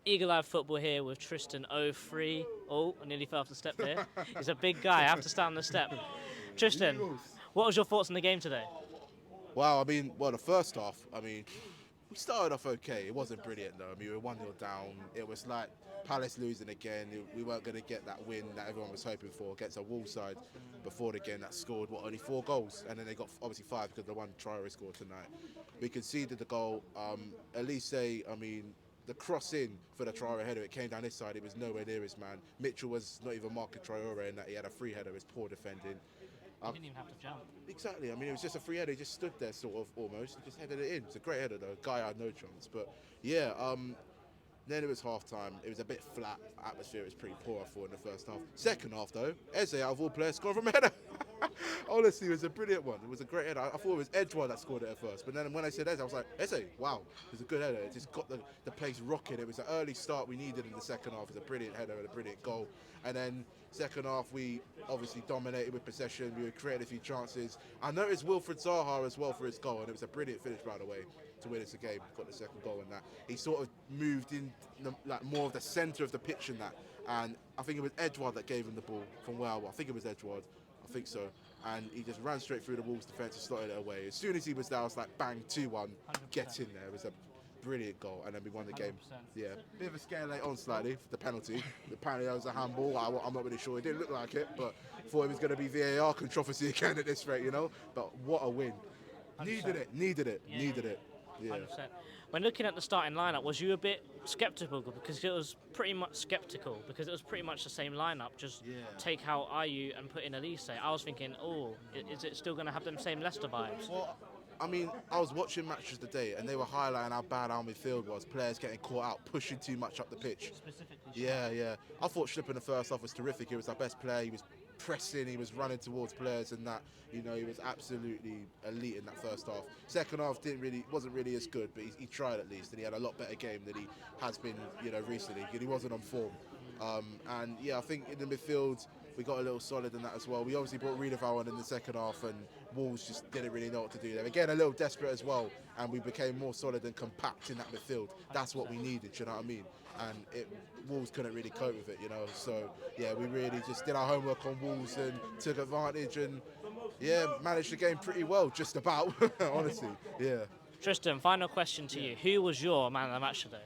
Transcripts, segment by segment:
Eagle Eye Football here with Tristan 03. Oh, I nearly fell off the step here. He's a big guy. I have to stand on the step. Tristan, what was your thoughts on the game today? Wow, the first half, we started off okay. It wasn't brilliant though. We were 1-0 down. It was like Palace losing again. We weren't going to get that win that everyone was hoping for against a Wolves side before the game that scored, only 4 goals. And then they got obviously 5 because the one Traore scored tonight. We conceded the goal. The cross in for the Traore header, it came down this side, it was nowhere near his man. Mitchell was not even marking Traore in that he had a free header, it was poor defending. He didn't even have to jump. Exactly, it was just a free header, he just stood there sort of almost, just headed it in. It's a great header though, guy had no chance. But yeah, then it was half time, it was a bit flat, atmosphere was pretty poor I thought in the first half. Second half though, Eze out of all players scored from a header. Honestly, it was a brilliant one. It was a great header. I thought it was Edouard that scored it at first, but then when I said Eze, I was like, Eze, wow, it was a good header. It just got the place rocking. It was an early start we needed in the second half. It was a brilliant header and a brilliant goal. And then second half, we obviously dominated with possession. We created a few chances. I noticed Wilfried Zaha as well for his goal, and it was a brilliant finish, by the way, to win us a game. Got the second goal in that. He sort of moved in more of the centre of the pitch in that. And I think it was Edouard that gave him the ball from where I think it was Edouard. I think so. And he just ran straight through the Wolves defence and slotted it away. As soon as he was there, I was like, bang, 2-1, get in there. It was a brilliant goal, and then we won the game. 100%. Yeah, bit of a scare late on slightly, the penalty. Apparently that was a handball. I'm not really sure. It didn't look like it, but thought it was going to be VAR controversy again at this rate, But what a win. 100%. Needed it. Yeah. 100%. When looking at the starting lineup, was you a bit skeptical because it was pretty much the same lineup? Just take out Ayew and put in Elise. I was thinking, is it still going to have them same Leicester vibes? Well, I was watching matches today, and they were highlighting how bad our midfield was. Players getting caught out, pushing too much up the pitch. Specifically. Yeah. I thought Schlipp in the first half was terrific. He was our best player. He was pressing, he was running towards players, and that, he was absolutely elite in that first half. Second half wasn't really as good, but he tried at least, and he had a lot better game than he has been, recently. He wasn't on form. And yeah, I think in the midfield we got a little solid in that as well. We obviously brought Riedewald on in the second half, and Wolves just didn't really know what to do there. Again, a little desperate as well, and we became more solid and compact in that midfield. That's what we needed, you know what I mean? And Wolves couldn't really cope with it, So yeah, we really just did our homework on Wolves and took advantage, and yeah, managed the game pretty well, just about, honestly. Yeah. Tristan, final question to you. Who was your man of the match today?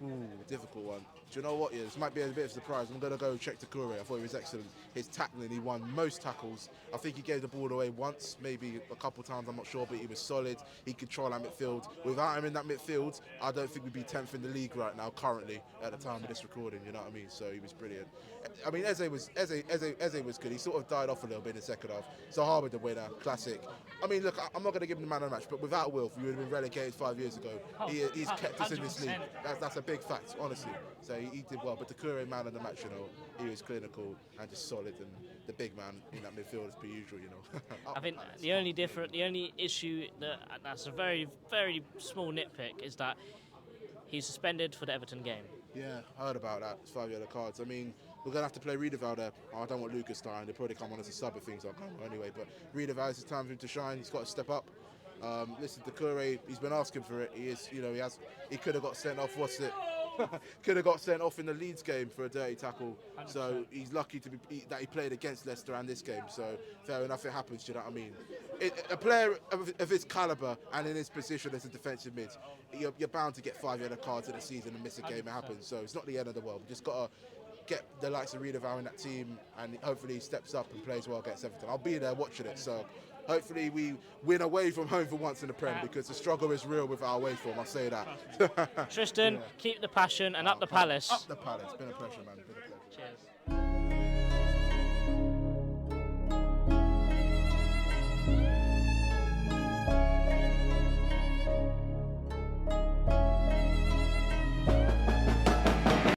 Ooh, difficult one. Do you know what? Yeah, this might be a bit of a surprise. I'm going to go check Takure. I thought he was excellent. His tackling, he won most tackles. I think he gave the ball away once, maybe a couple times, I'm not sure, but he was solid. He controlled that midfield. Without him in that midfield, I don't think we'd be 10th in the league right now, currently, at the time of this recording, you know what I mean? So he was brilliant. Eze was good. He sort of died off a little bit in the second half. Zaha with the winner, classic. Look, I'm not going to give him the man of the match, but without Wilf, we would have been relegated 5 years ago. He's kept us in this league. That's a big fact, honestly. So he did well, but the Takure man of the match, he was clinical and just solid, and the big man in that midfield as per usual, I think the only issue that's a very, very small nitpick is that he's suspended for the Everton game. Yeah, I heard about that. It's 5 yellow cards. We're going to have to play Riedewald there. I don't want Lucas starting. They'll probably come on as a sub if things aren't going well anyway. But Riedewald, it's time for him to shine. He's got to step up. Listen, Takure, he's been asking for it. He could have got sent off. Could have got sent off in the Leeds game for a dirty tackle. 100%. So he's lucky that he played against Leicester and this game. So fair enough, it happens. Do you know what I mean? A player of his calibre and in his position as a defensive mid, you're bound to get 5 yellow cards in a season and miss a game. 100%. It happens. So it's not the end of the world. We've just got to get the likes of Riedewald in that team, and hopefully he steps up and plays well against Everton. I'll be there watching it. So hopefully we win away from home for once in the Prem, because the struggle is real with our away form, I'll say that. Tristan, keep the passion and up the Palace. Up the Palace. Been a pleasure, man. Been a pleasure. Cheers.